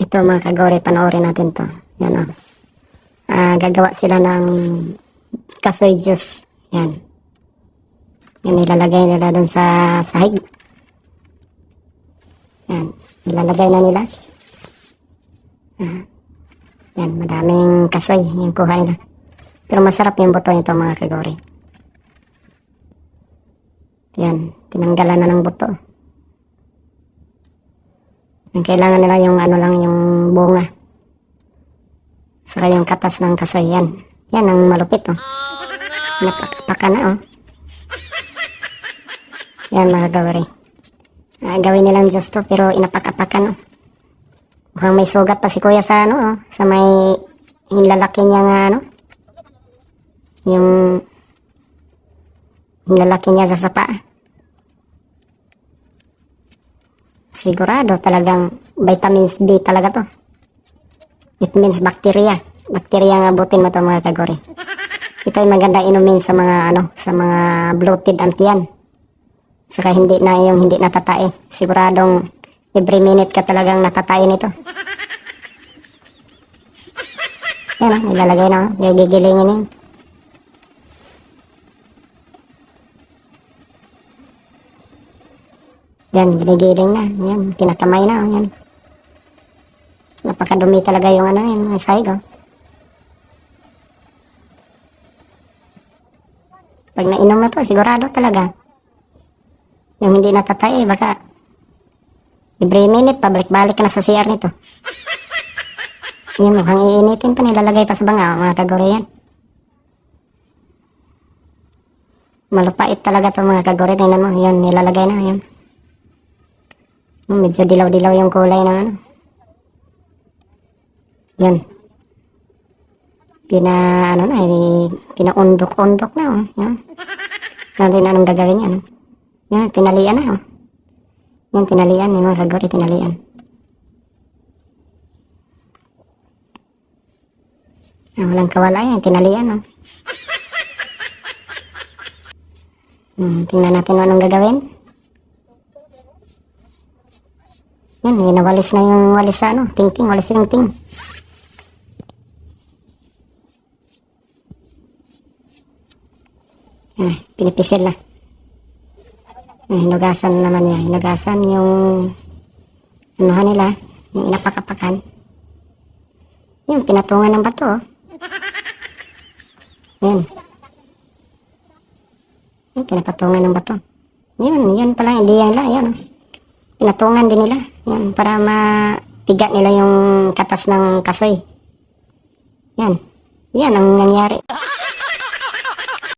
Ito mga kagore, panoorin natin to. Yan o. Gagawa sila ng kasoy juice. Yan. Yan, ilalagay nila dun sa sahig. Yan. Ilalagay na nila. Yan, madaming kasoy yung kuha nila. Pero masarap yung buto nito mga kagore. Yan, tinanggalan na ng buto. Ang kailangan nila yung ano lang, yung bunga. Saka yung katas ng kasoy. Yan. Yan ang malupit oh. Napakapaka na oh. Yan mga kagore. Gawin nilang juice to pero inapak-apakan oh. Mukhang may sugat pa si kuya sa ano oh. Sa may lalaki niya nga ano. Yung lalaki niya sa sapa. Sigurado talagang vitamins B talaga to. It means bacteria. Bacteria nga abutin mo to mga kagore. Ito ay maganda inumin sa mga ano, sa mga bloated ang tiyan. Saka hindi na yung hindi natatae. Siguradong every minute ka talagang natatae nito. Yan oh, ilalagay na oh. Gigilingin yun. Yan, ginigiling na. Yan, kinakamay na. Yan. Napakadumi talaga yung ano, yung sahig, oh. Pag nainom na to, sigurado talaga. Yung hindi natatay, baka every minute, pabalik-balik ka na sa CR nito. Yan, mukhang iinitin pa, nilalagay pa sa banga, mga kagore yan. Malupait talaga to mga kagore. Tingnan mo, yan, nilalagay na, yan. Medyo dilaw-dilaw yung kulay ng ano. Yan. Ano na, pinaundok-undok na. Oh. Yan. Natin anong gagawin yan. Yan, tinalian na. Oh. Yan, tinalian. Yung mga kagore, tinalian. Walang kawala yan, tinalian. Oh. Tingnan natin anong gagawin. Yan, ginawalis na yung walis sa ano, ting-ting, walis ting-ting. Pinipisil na. Hinugasan naman niya, hinugasan yung anuhan nila, yung inapakapakan. Yung pinatungan ng bato. Yan. Yung pinapatungan ng bato. Yan pala, hindi yan lang, yan. Pinatungan din nila. Yan, para mapiga nila yung katas ng kasoy. Yan. Yan ang nangyari.